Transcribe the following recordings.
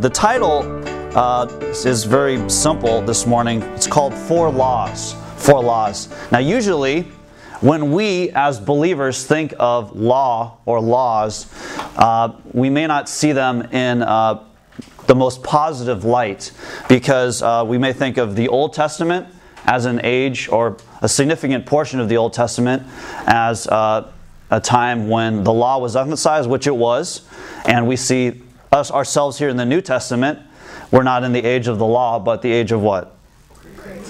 The title is very simple this morning. It's called Four Laws. Four Laws. Now usually when we as believers think of law or laws, we may not see them in the most positive light, because we may think of the Old Testament as an age, or a significant portion of the Old Testament as a time when the law was emphasized, which it was, and we see ourselves here in the New Testament. We're not in the age of the law, but the age of what?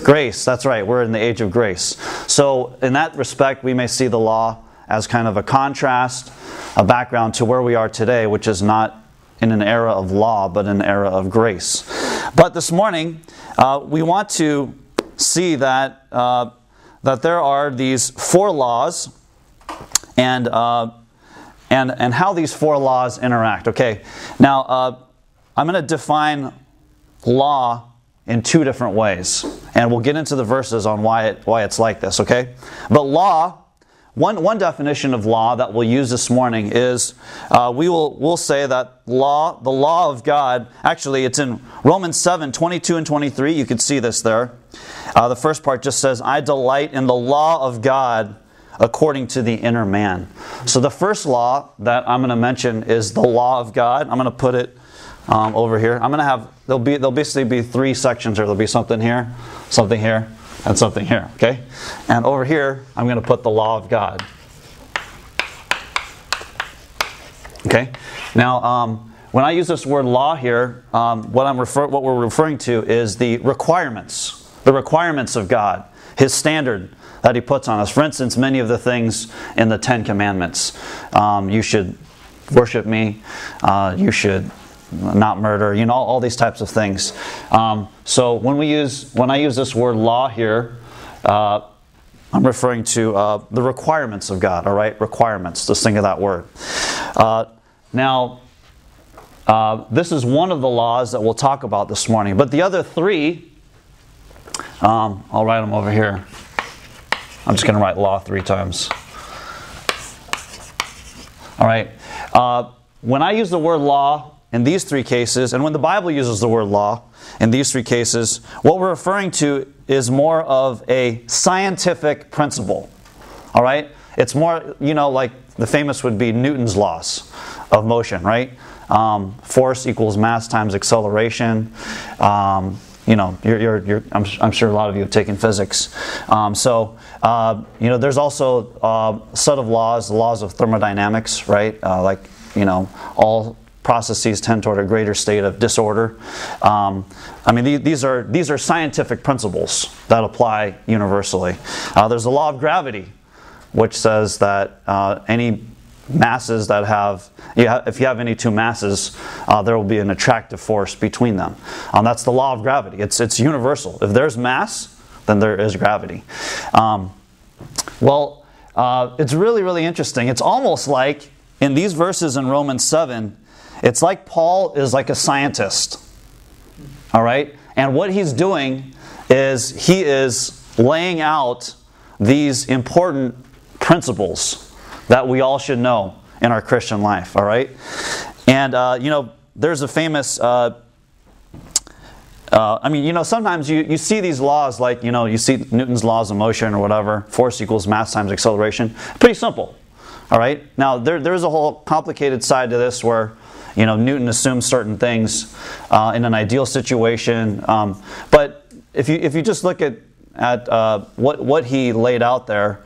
Grace. That's right. We're in the age of grace. So in that respect, we may see the law as kind of a contrast, a background to where we are today, which is not in an era of law, but an era of grace. But this morning, we want to see that that there are these four laws, and how these four laws interact. Okay. Now, I'm going to define law in two different ways, and we'll get into the verses on why it's like this, okay? But law, one definition of law that we'll use this morning is we'll say that the law of God, actually it's in Romans 7:22 and 23. You can see this there. The first part just says, "I delight in the law of God according to the inner man." So the first law that I'm going to mention is the law of God. I'm going to put it over here. I'm going to have, there'll basically be three sections here. There'll be something here, and something here, okay? And over here, I'm going to put the law of God. Okay? Now, when I use this word law here, what we're referring to is the requirements of God, His standard that He puts on us. For instance, many of the things in the Ten Commandments. You should worship me. You should not murder. You know, all these types of things. So when I use this word law here, I'm referring to the requirements of God. All right, requirements. Just think of that word. Now, this is one of the laws that we'll talk about this morning. But the other three, I'll write them over here. I'm just going to write law 3 times. All right. When I use the word law in these 3 cases, and when the Bible uses the word law in these 3 cases, what we're referring to is more of a scientific principle. All right? It's more, like the famous would be Newton's laws of motion, right? Force equals mass times acceleration. I'm sure a lot of you have taken physics. There's also a set of laws, the laws of thermodynamics, right? All processes tend toward a greater state of disorder. These are scientific principles that apply universally. There's the law of gravity, which says that any masses that if you have any two masses, there will be an attractive force between them. That's the law of gravity. It's universal. If there's mass, then there is gravity. It's really, really interesting. It's almost like in these verses in Romans 7, it's like Paul is like a scientist. All right? And what he's doing is he is laying out these important principles that we all should know in our Christian life. All right? And, there's a famous... sometimes you see these laws like, you see Newton's laws of motion or whatever, force equals mass times acceleration. Pretty simple. All right? Now, there's a whole complicated side to this where, Newton assumes certain things in an ideal situation. But if you just look at what he laid out there,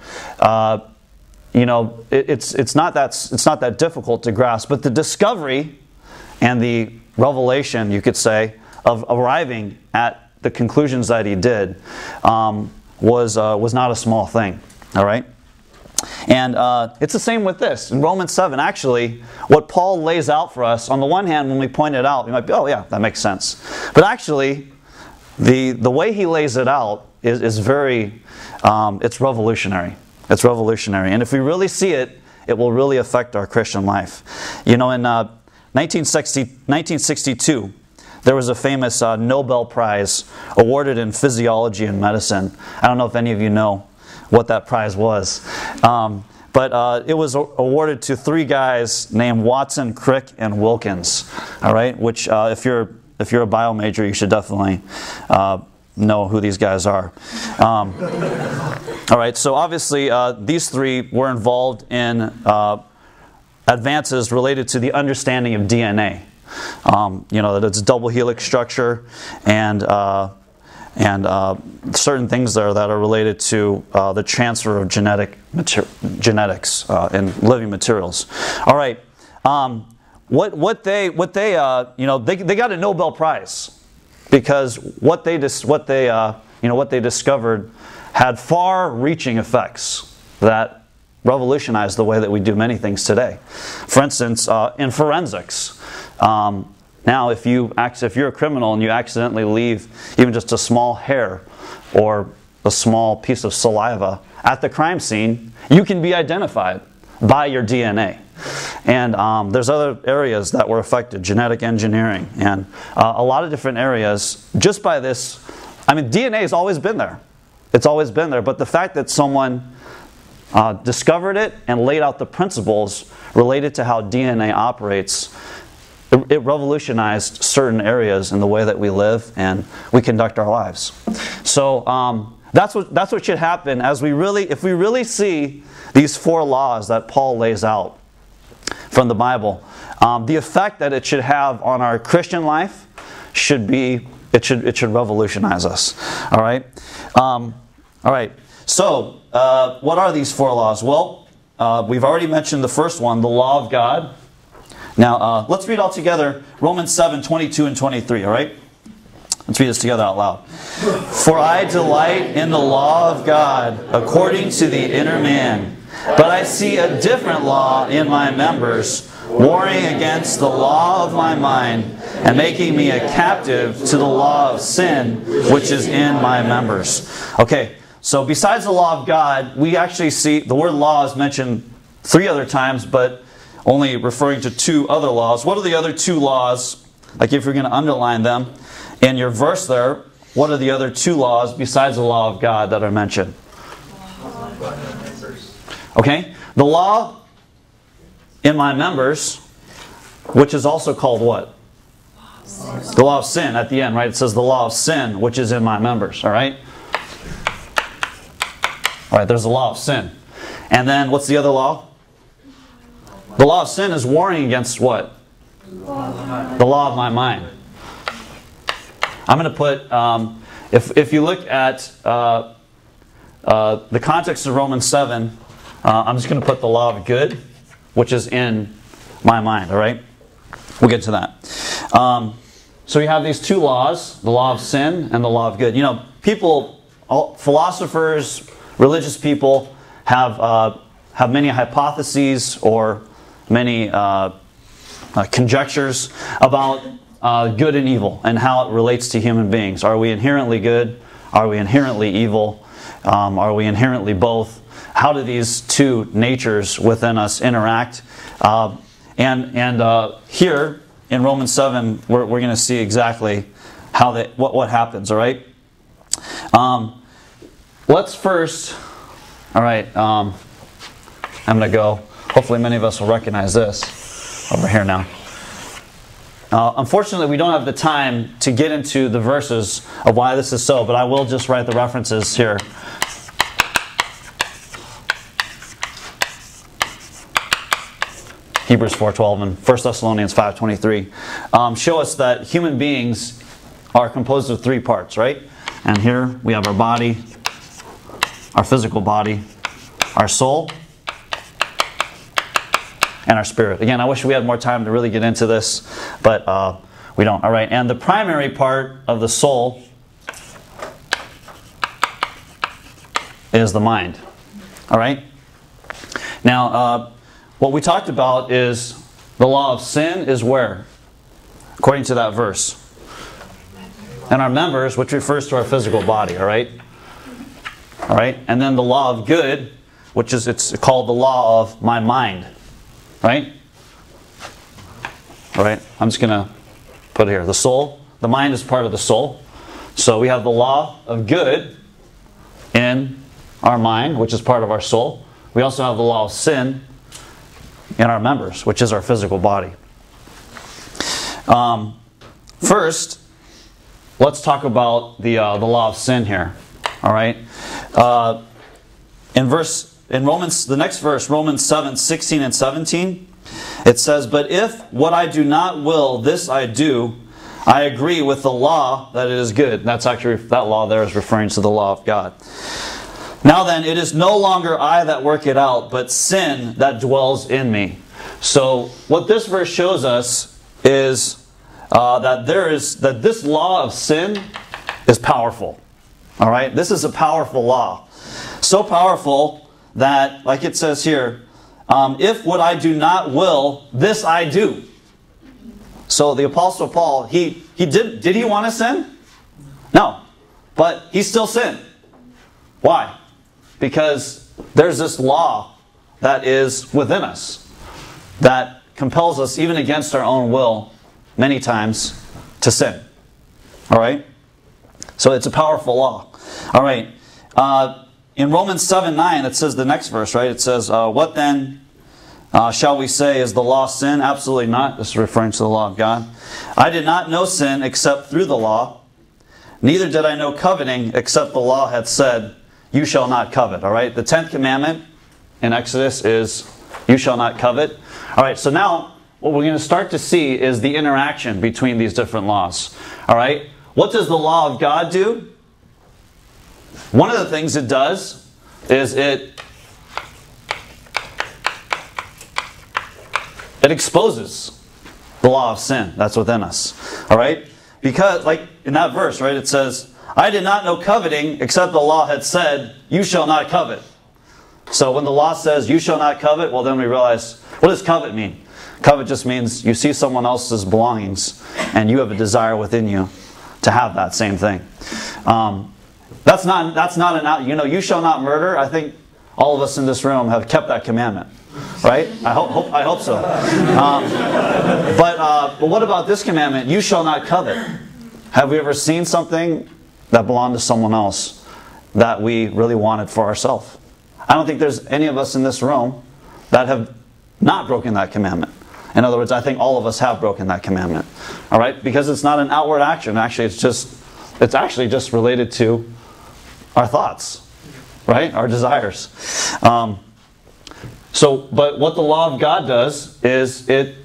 it's not that difficult to grasp. But the discovery and the revelation, you could say, of arriving at the conclusions that he did was not a small thing. All right? And it's the same with this. In Romans 7, actually, what Paul lays out for us, on the one hand, when we point it out, you might be, oh yeah, that makes sense. But actually, the way he lays it out is very, it's revolutionary. It's revolutionary. And if we really see it, it will really affect our Christian life. In 1962, there was a famous Nobel Prize awarded in physiology and medicine. I don't know if any of you know what that prize was. But it was awarded to 3 guys named Watson, Crick, and Wilkins. All right, which if you're a bio major, you should definitely know who these guys are. All right, so obviously these 3 were involved in advances related to the understanding of DNA. That it's double helix structure and certain things there that are related to the transfer of genetics in living materials. All right, they got a Nobel Prize because what they discovered had far-reaching effects that revolutionized the way that we do many things today. For instance, in forensics. Now, if you're a criminal and you accidentally leave even just a small hair or a small piece of saliva at the crime scene, you can be identified by your DNA. And there's other areas that were affected, genetic engineering, and a lot of different areas just by this. I mean, DNA has always been there. It's always been there, but the fact that someone discovered it and laid out the principles related to how DNA operates, it revolutionized certain areas in the way that we live and we conduct our lives. So that's what should happen if we really see these 4 laws that Paul lays out from the Bible. The effect that it should have on our Christian life should revolutionize us. All right. All right. So what are these 4 laws? Well, we've already mentioned the first one, the law of God. Now, let's read all together Romans 7, 22 and 23, all right? Let's read this together out loud. For I delight in the law of God according to the inner man, but I see a different law in my members, warring against the law of my mind, and making me a captive to the law of sin, which is in my members. Okay, so besides the law of God, we actually see the word law is mentioned 3 other times, but only referring to 2 other laws. What are the other 2 laws? Like if you're going to underline them in your verse there, what are the other 2 laws besides the law of God that are mentioned? Okay, the law in my members, which is also called what? The law of sin at the end, right? It says the law of sin, which is in my members, all right? All right, there's the law of sin. And then what's the other law? The law of sin is warring against what? The law of my mind. I'm going to put, if you look at the context of Romans 7, I'm just going to put the law of good, which is in my mind, all right? We'll get to that. So we have these 2 laws, the law of sin and the law of good. You know, philosophers, religious people have many hypotheses or many conjectures about good and evil and how it relates to human beings. Are we inherently good? Are we inherently evil? Are we inherently both? How do these 2 natures within us interact? And here in Romans 7, we're going to see exactly how what happens. All right. Let's first. All right. I'm going to go. Hopefully many of us will recognize this over here now. Unfortunately, we don't have the time to get into the verses of why this is so, but I will just write the references here. Hebrews 4:12 and 1 Thessalonians 5:23 show us that human beings are composed of 3 parts, right? And here we have our body, our physical body, our soul, and our spirit. Again, I wish we had more time to really get into this, but we don't. All right, and the primary part of the soul is the mind. All right? Now, what we talked about is the law of sin is where? According to that verse. And our members, which refers to our physical body, all right? All right? And then the law of good, which is it's called the law of my mind. Right? All right, I'm just going to put it here. The soul, the mind is part of the soul. So we have the law of good in our mind, which is part of our soul. we also have the law of sin in our members, which is our physical body. First, let's talk about the law of sin here. All right. In Romans, the next verse, Romans 7:16 and 17, it says, "But if what I do not will, this I do, I agree with the law that it is good." That's actually, that law there is referring to the law of God. "Now then, it is no longer I that work it out, but sin that dwells in me." So what this verse shows us is that this law of sin is powerful. All right, this is a powerful law, so powerful that, like it says here, if what I do not will, this I do. So the Apostle Paul, did he want to sin? No, but he still sinned. Why? Because there's this law that is within us that compels us, even against our own will, many times, to sin. All right? So it's a powerful law. All right. In Romans 7:9, it says the next verse, right? It says, "What then shall we say? Is the law sin? Absolutely not." This is referring to the law of God. "I did not know sin except through the law. Neither did I know coveting except the law had said, 'You shall not covet.'" All right? The 10th commandment in Exodus is, "You shall not covet." All right, so now what we're going to start to see is the interaction between these different laws. All right? What does the law of God do? One of the things it does is it exposes the law of sin that's within us. All right? Because, like in that verse, right, it says, "I did not know coveting except the law had said, 'You shall not covet.'" So when the law says, "You shall not covet," well, then we realize, what does covet mean? Covet just means you see someone else's belongings and you have a desire within you to have that same thing. That's not an, "You shall not murder." I think all of us in this room have kept that commandment, right? I hope so. But what about this commandment? "You shall not covet." Have we ever seen something that belonged to someone else that we really wanted for ourselves? I don't think there's any of us in this room that have not broken that commandment. In other words, I think all of us have broken that commandment. All right? Because it's not an outward action. Actually, it's actually just related to our thoughts, right? Our desires. But what the law of God does is it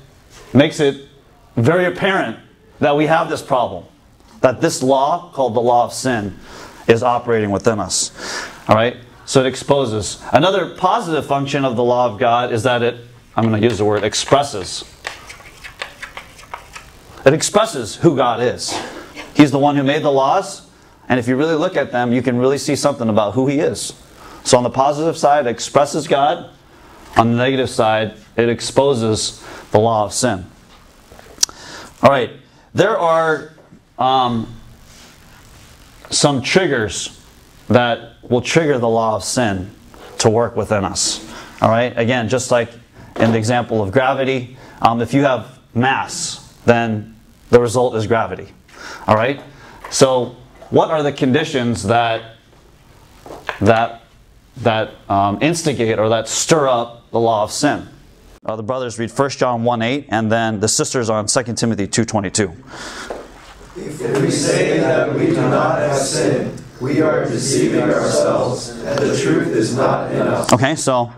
makes it very apparent that we have this problem. That this law, called the law of sin, is operating within us. All right? So it exposes. Another positive function of the law of God is that I'm going to use the word expresses. It expresses who God is. He's the one who made the laws, and if you really look at them, you can really see something about who He is. So on the positive side, it expresses God. On the negative side, it exposes the law of sin. All right, there are some triggers that will trigger the law of sin to work within us. All right, again, just like in the example of gravity, if you have mass, then the result is gravity. All right, so what are the conditions that instigate or that stir up the law of sin? The brothers read 1 John 1:8, and then the sisters on 2 Timothy 2:22. "If we say that we do not have sin, we are deceiving ourselves, and the truth is not in us." Okay, so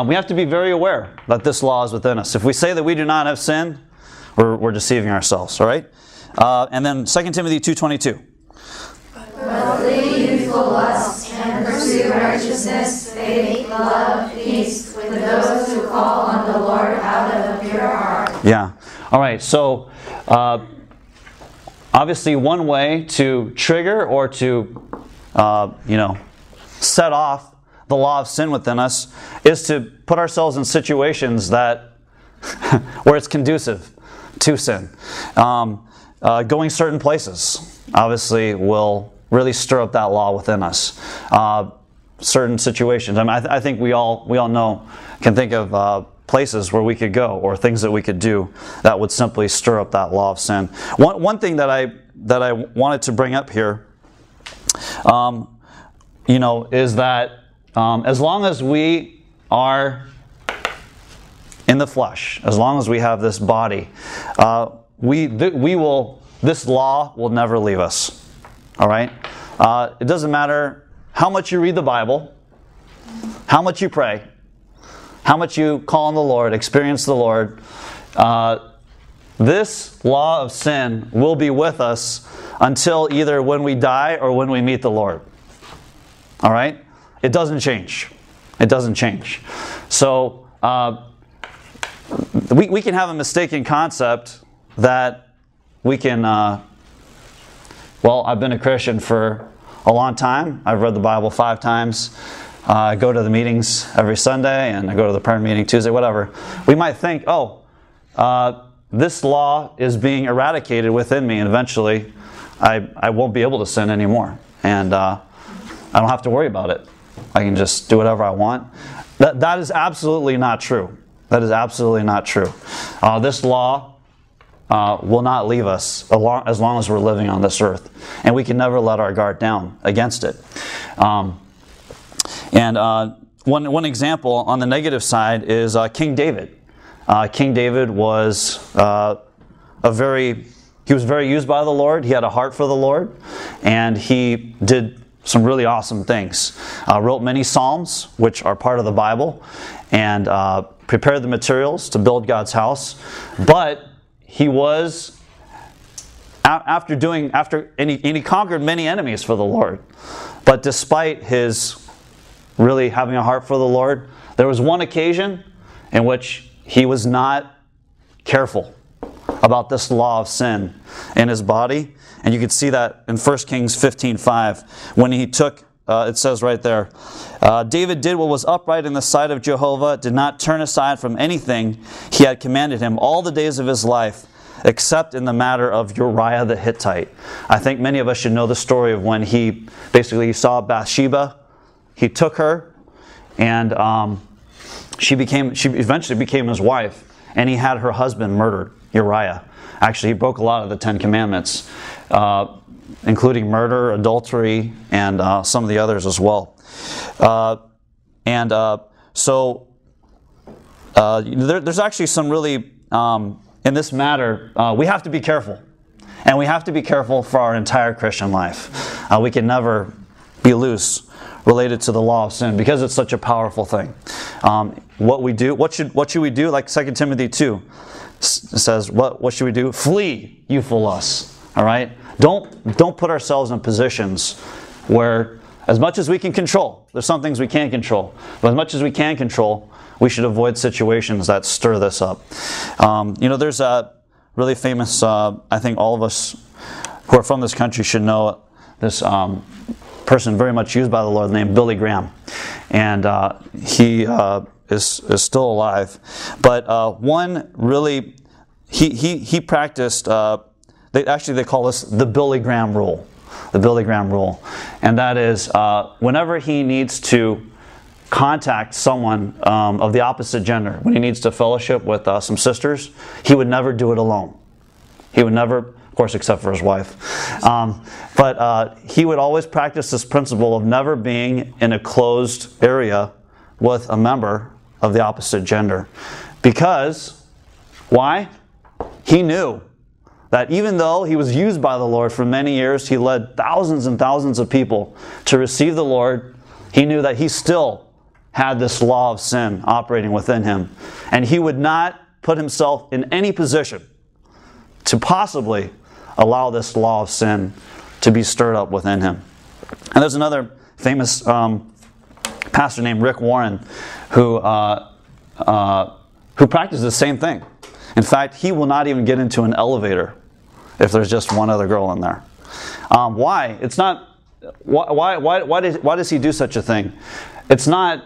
we have to be very aware that this law is within us. If we say that we do not have sin, we're deceiving ourselves, all right? And then 2 Timothy 2:22. "But flee youthful lusts, and pursue righteousness, faith, love, peace, with those who call on the Lord out of a pure heart." Yeah. All right, so obviously one way to trigger or to set off the law of sin within us is to put ourselves in situations that where it's conducive to sin. Going certain places obviously will really stir up that law within us. Certain situations. I mean, I think we all can think of places where we could go or things that we could do that would simply stir up that law of sin. One thing that I wanted to bring up here, is that as long as we are in the flesh, as long as we have this body, this law will never leave us. All right? It doesn't matter how much you read the Bible, how much you pray, how much you call on the Lord, experience the Lord. This law of sin will be with us until either when we die or when we meet the Lord. All right? It doesn't change. It doesn't change. So, we can have a mistaken concept that we can, well, I've been a Christian for a long time. I've read the Bible 5 times. I go to the meetings every Sunday, and I go to the prayer meeting Tuesday, whatever. We might think, this law is being eradicated within me, and eventually I won't be able to sin anymore. And I don't have to worry about it. I can just do whatever I want. That is absolutely not true. That is absolutely not true. This law will not leave us as long as we're living on this earth. And we can never let our guard down against it. One example on the negative side is King David. King David was he was very used by the Lord. He had a heart for the Lord, and he did some really awesome things. Wrote many psalms, which are part of the Bible, and prepared the materials to build God's house. But he was and he conquered many enemies for the Lord. But despite his really having a heart for the Lord, there was one occasion in which he was not careful about this law of sin in his body. And you can see that in 1 Kings 15:5, when he took, it says right there, David did what was upright in the sight of Jehovah, did not turn aside from anything he had commanded him all the days of his life, except in the matter of Uriah the Hittite. I think many of us should know the story of when he saw Bathsheba. He took her, and she eventually became his wife, and he had her husband murdered, Uriah. Actually, he broke a lot of the 10 Commandments, including murder, adultery, and some of the others as well. There's actually some really, in this matter, we have to be careful. And we have to be careful for our entire Christian life. We can never be loose related to the law of sin because it's such a powerful thing. What should we do? Like 2 Timothy 2 says, what should we do? Flee youthful lusts. All right? Don't put ourselves in positions where, as much as we can control, there's some things we can't control, but as much as we can control, we should avoid situations that stir this up. There's a really famous, I think all of us who are from this country should know this person very much used by the Lord named Billy Graham. And he is still alive. But one really, he practiced, they call this the Billy Graham rule. The Billy Graham rule. And that is, whenever he needs to contact someone of the opposite gender, when he needs to fellowship with some sisters, he would never do it alone. He would never, of course, except for his wife. But he would always practice this principle of never being in a closed area with a member of the opposite gender. Because, why? He knew that even though he was used by the Lord for many years, he led thousands and thousands of people to receive the Lord, he knew that he still had this law of sin operating within him. And he would not put himself in any position to possibly allow this law of sin to be stirred up within him. And there's another famous pastor named Rick Warren who practices the same thing. In fact, he will not even get into an elevator if there's just one other girl in there. Why? It's not. Why does he do such a thing? It's not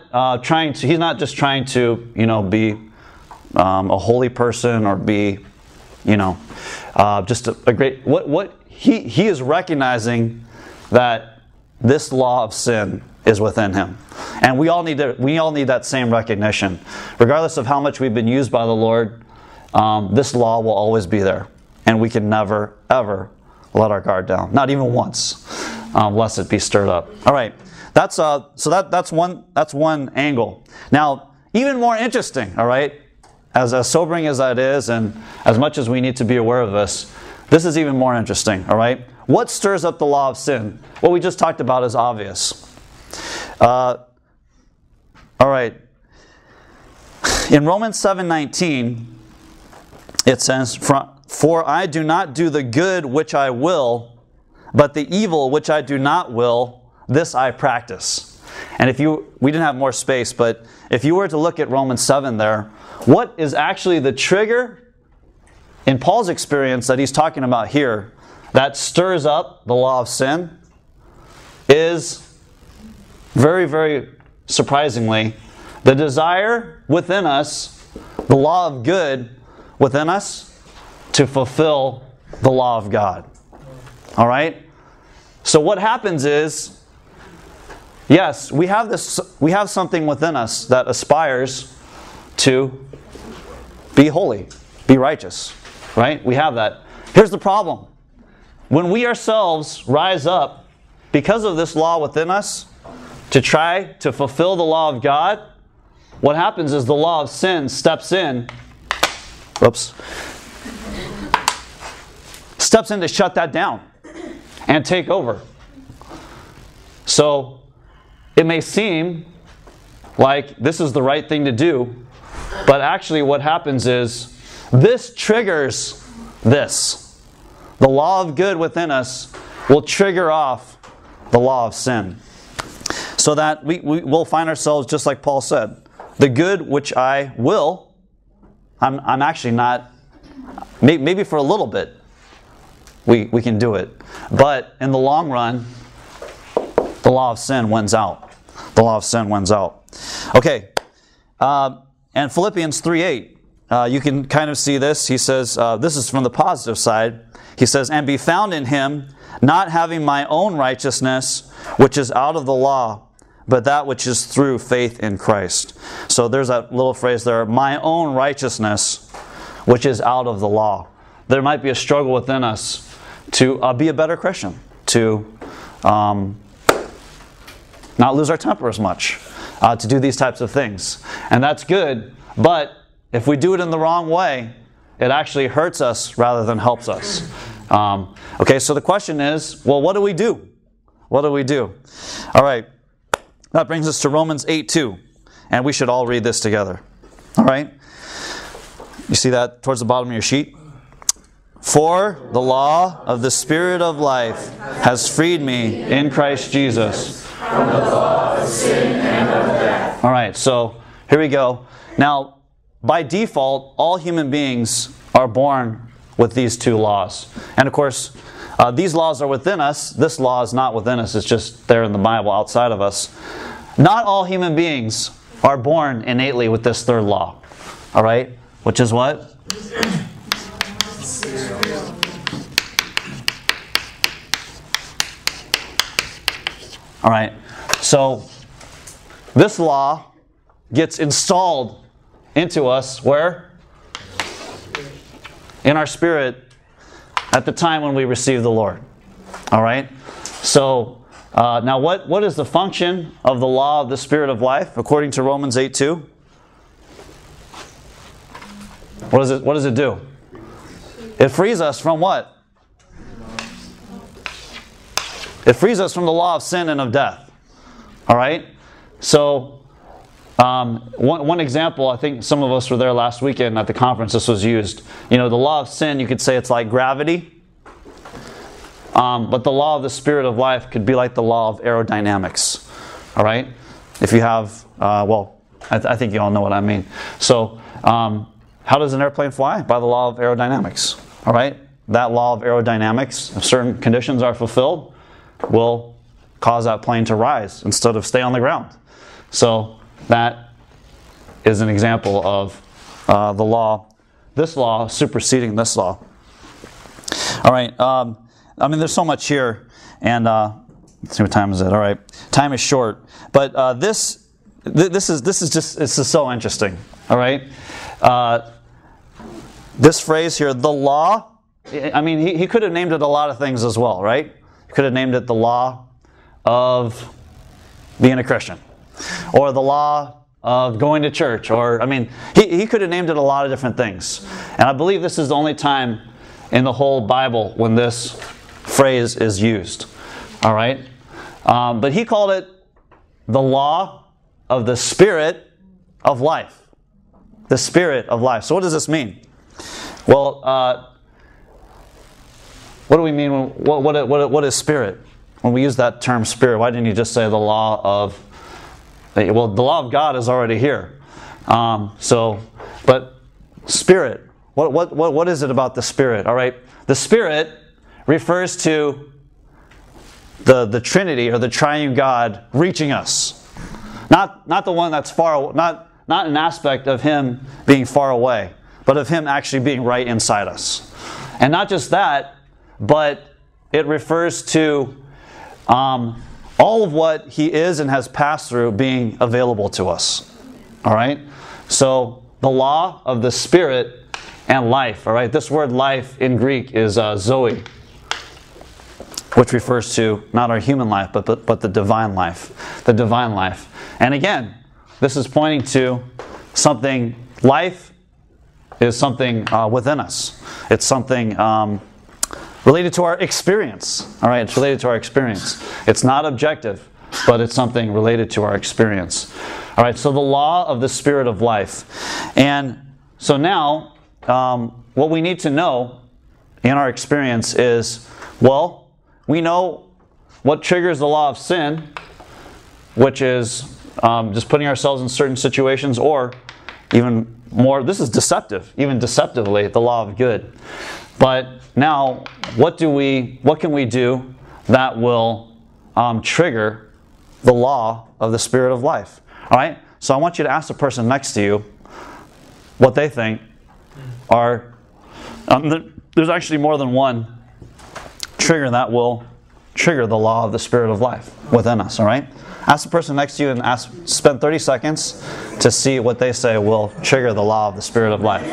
he's not just trying to be a holy person or be just a great. What he is recognizing that this law of sin is within him, and we all need that same recognition, regardless of how much we've been used by the Lord. This law will always be there, and we can never ever let our guard down, not even once, lest it be stirred up. All right, that's one angle. Now even more interesting, all right? As sobering as that is, and as much as we need to be aware of this is even more interesting, all right? What stirs up the law of sin? What we just talked about is obvious. All right. In Romans 7:19, it says, "For I do not do the good which I will, but the evil which I do not will, this I practice." And we didn't have more space, but if you were to look at Romans 7 there, what is actually the trigger in Paul's experience that he's talking about here that stirs up the law of sin is, very, very surprisingly, the desire within us, the law of good within us, to fulfill the law of God. All right? So what happens is, yes, we have something within us that aspires to be holy, be righteous. Right? We have that. Here's the problem. When we ourselves rise up because of this law within us to try to fulfill the law of God, what happens is the law of sin steps in. Steps in to shut that down and take over. So it may seem like this is the right thing to do, but actually what happens is this triggers this. The law of good within us will trigger off the law of sin. So that we will find ourselves just like Paul said. The good which I will, I'm actually not, maybe for a little bit we can do it. But in the long run, the law of sin wins out. The law of sin wins out. Okay. And Philippians 3:8. You can kind of see this. He says, this is from the positive side. He says, "And be found in Him, not having my own righteousness, which is out of the law, but that which is through faith in Christ." So there's that little phrase there, my own righteousness, which is out of the law. There might be a struggle within us to be a better Christian, to not lose our temper as much, to do these types of things. And that's good, but if we do it in the wrong way, it actually hurts us rather than helps us. Okay, so the question is, well, what do we do? What do we do? All right, that brings us to Romans 8:2, and we should all read this together. All right? You see that towards the bottom of your sheet? "For the law of the Spirit of life has freed me in Christ Jesus from the law of sin and of death." All right, so here we go. Now, by default, all human beings are born with these two laws. And of course, these laws are within us. This law is not within us. It's just there in the Bible outside of us. Not all human beings are born innately with this third law. All right? Which is what? All right. So, this law gets installed into us, where? In our spirit at the time when we receive the Lord. All right? So, now what is the function of the law of the Spirit of life according to Romans 8:2? What does it do? It frees us from what? It frees us from the law of sin and of death. All right? So, one example, I think some of us were there last weekend at the conference, this was used. You know, the law of sin, you could say it's like gravity. But the law of the Spirit of life could be like the law of aerodynamics. All right? If you have, I think you all know what I mean. So, how does an airplane fly? By the law of aerodynamics. All right? That law of aerodynamics, if certain conditions are fulfilled, will cause that plane to rise instead of stay on the ground. So, that is an example of the law, this law superseding this law. All right. I mean, there's so much here, and let's see, what time is it? All right, time is short, but this is so interesting. All right, this phrase here, the law. I mean, he could have named it a lot of things as well, right? He could have named it the law of being a Christian, or the law of going to church, or, I mean, he could have named it a lot of different things. And I believe this is the only time in the whole Bible when this phrase is used. All right? But he called it the law of the Spirit of life. The Spirit of life. So what does this mean? Well, what do we mean? What is spirit? When we use that term spirit, why didn't he just say the law of... Well, the law of God is already here. But spirit, what is it about the Spirit? All right, the Spirit refers to the Trinity, or the Triune God, reaching us. Not the one that's far, not an aspect of Him being far away, but of Him actually being right inside us. And not just that, but it refers to all of what He is and has passed through being available to us. All right? So, the law of the Spirit and life. All right? This word life in Greek is zoe, which refers to not our human life, but the divine life. The divine life. And again, this is pointing to something. Life is something within us. It's something related to our experience. All right, it's related to our experience. It's not objective, but it's something related to our experience. All right, so the law of the Spirit of life. And so now, what we need to know in our experience is, well, we know what triggers the law of sin, which is just putting ourselves in certain situations, or even more, this is deceptive, even deceptively, the law of good. But now, what can we do that will trigger the law of the Spirit of life? All right? So I want you to ask the person next to you what they think are... there's actually more than one trigger that will trigger the law of the Spirit of life within us. All right? Ask the person next to you and spend 30 seconds to see what they say will trigger the law of the Spirit of life.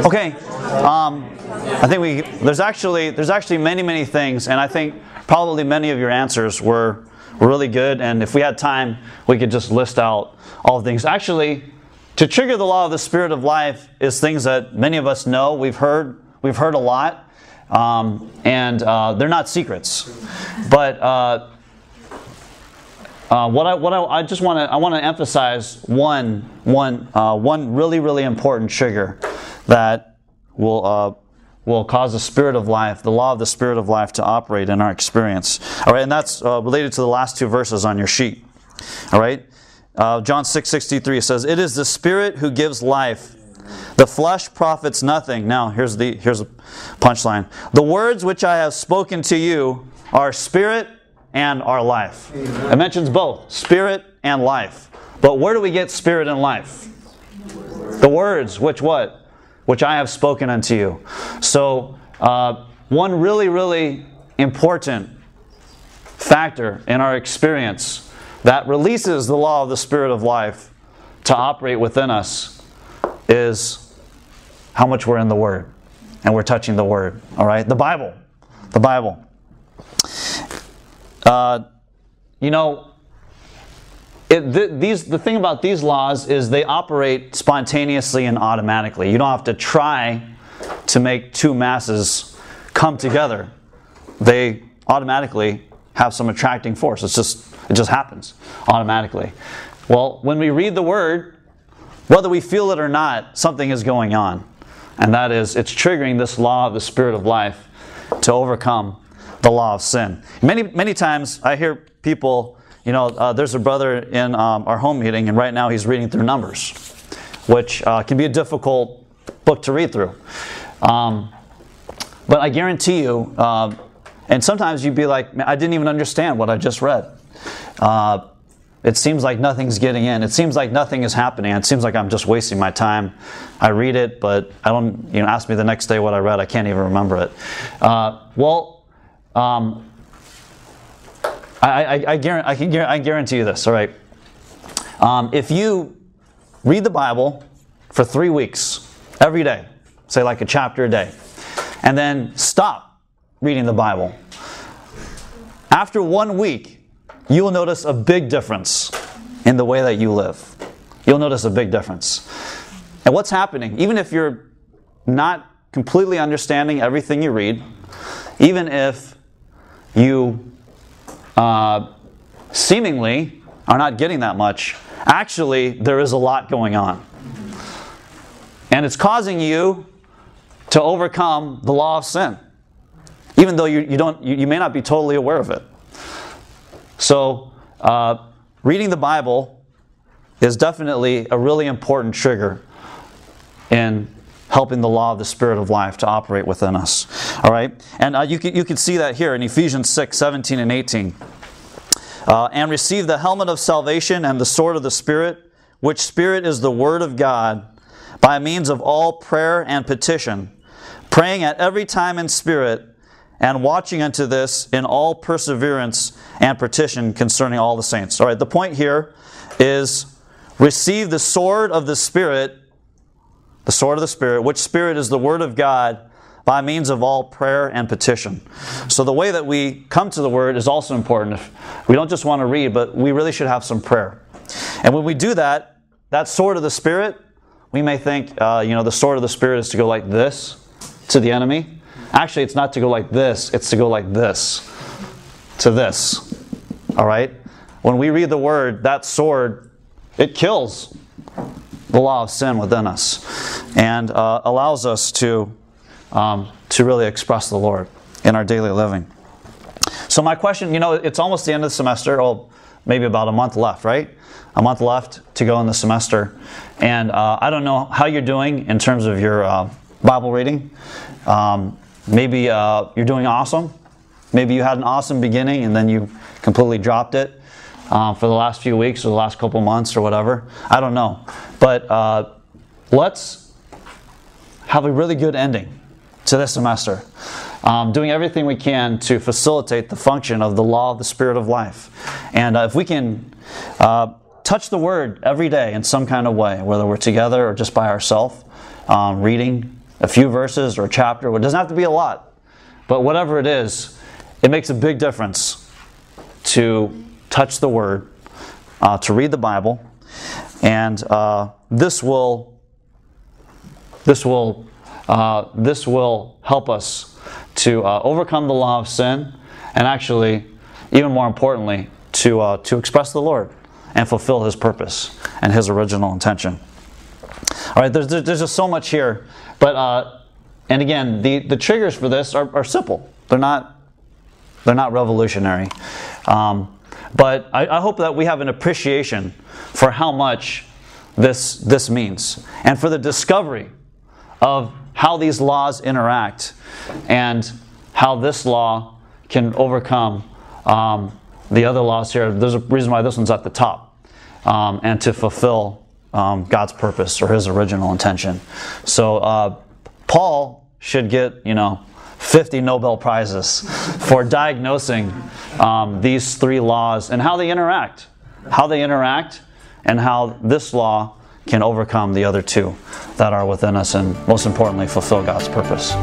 Okay, I think there's actually many things, and I think probably many of your answers were really good. And if we had time, we could just list out all the things. Actually, to trigger the law of the Spirit of life is things that many of us know. We've heard a lot, and they're not secrets. But I want to emphasize one really important trigger that will cause the Spirit of life, the law of the Spirit of life, to operate in our experience. All right, and that's related to the last two verses on your sheet. All right, John 6:63 says, "It is the Spirit who gives life. The flesh profits nothing." Now, here's a punchline. "The words which I have spoken to you are spirit and are life." Amen. It mentions both, spirit and life. But where do we get spirit and life? The words, which what? Which I have spoken unto you. So, one really important factor in our experience that releases the law of the Spirit of life to operate within us is how much we're in the Word. And we're touching the Word. All right? The Bible. The Bible. The thing about these laws is they operate spontaneously and automatically. You don't have to try to make two masses come together. They automatically have some attracting force. It just happens automatically. Well, when we read the Word, whether we feel it or not, something is going on. And that is, it's triggering this law of the Spirit of life to overcome the law of sin. Many times I hear people, there's a brother in our home meeting, and right now he's reading through Numbers. which can be a difficult book to read through. But I guarantee you, and sometimes you'd be like, I didn't even understand what I just read. It seems like nothing's getting in. It seems like nothing is happening. It seems like I'm just wasting my time. I read it, but I don't, ask me the next day what I read. I can't even remember it. I guarantee you this, all right? If you read the Bible for 3 weeks, every day, say like a chapter a day, and then stop reading the Bible, after 1 week, you will notice a big difference in the way that you live. You'll notice a big difference. And what's happening, even if you're not completely understanding everything you read, even if you seemingly are not getting that much, actually there is a lot going on. And it's causing you to overcome the law of sin, even though you may not be totally aware of it. So, reading the Bible is definitely a really important trigger in helping the law of the Spirit of life to operate within us. All right? And you can see that here in Ephesians 6, 17 and 18. And receive the helmet of salvation and the sword of the Spirit, which Spirit is the Word of God, by means of all prayer and petition, praying at every time in Spirit, and watching unto this in all perseverance and petition concerning all the saints. All right, the point here is receive the sword of the Spirit, which Spirit is the Word of God, by means of all prayer and petition. So the way that we come to the Word is also important. We don't just want to read, but we really should have some prayer. And when we do that, that sword of the Spirit, we may think, the sword of the Spirit is to go like this to the enemy. Actually, it's not to go like this, it's to go like this to this. All right? When we read the Word, that sword, it kills the law of sin within us and allows us to really express the Lord in our daily living. So my question, it's almost the end of the semester, maybe about a month left, right? A month left to go in the semester. And I don't know how you're doing in terms of your Bible reading. Maybe you're doing awesome. Maybe you had an awesome beginning and then you completely dropped it for the last few weeks or the last couple months or whatever. I don't know. But let's have a really good ending to this semester. Doing everything we can to facilitate the function of the law of the Spirit of life. And if we can touch the Word every day in some kind of way, whether we're together or just by ourselves, reading a few verses or a chapter. It doesn't have to be a lot, but whatever it is, it makes a big difference to touch the Word, to read the Bible, and this will help us to overcome the law of sin, and actually, even more importantly, to express the Lord and fulfill His purpose and His original intention. All right, there's just so much here. But and again, the triggers for this are simple. They're not revolutionary. But I hope that we have an appreciation for how much this means, and for the discovery of how these laws interact, and how this law can overcome the other laws here. There's a reason why this one's at the top, and to fulfill God's purpose or His original intention. So Paul should get 50 Nobel Prizes for diagnosing these three laws and how they interact, and how this law can overcome the other two that are within us, and most importantly fulfill God's purpose.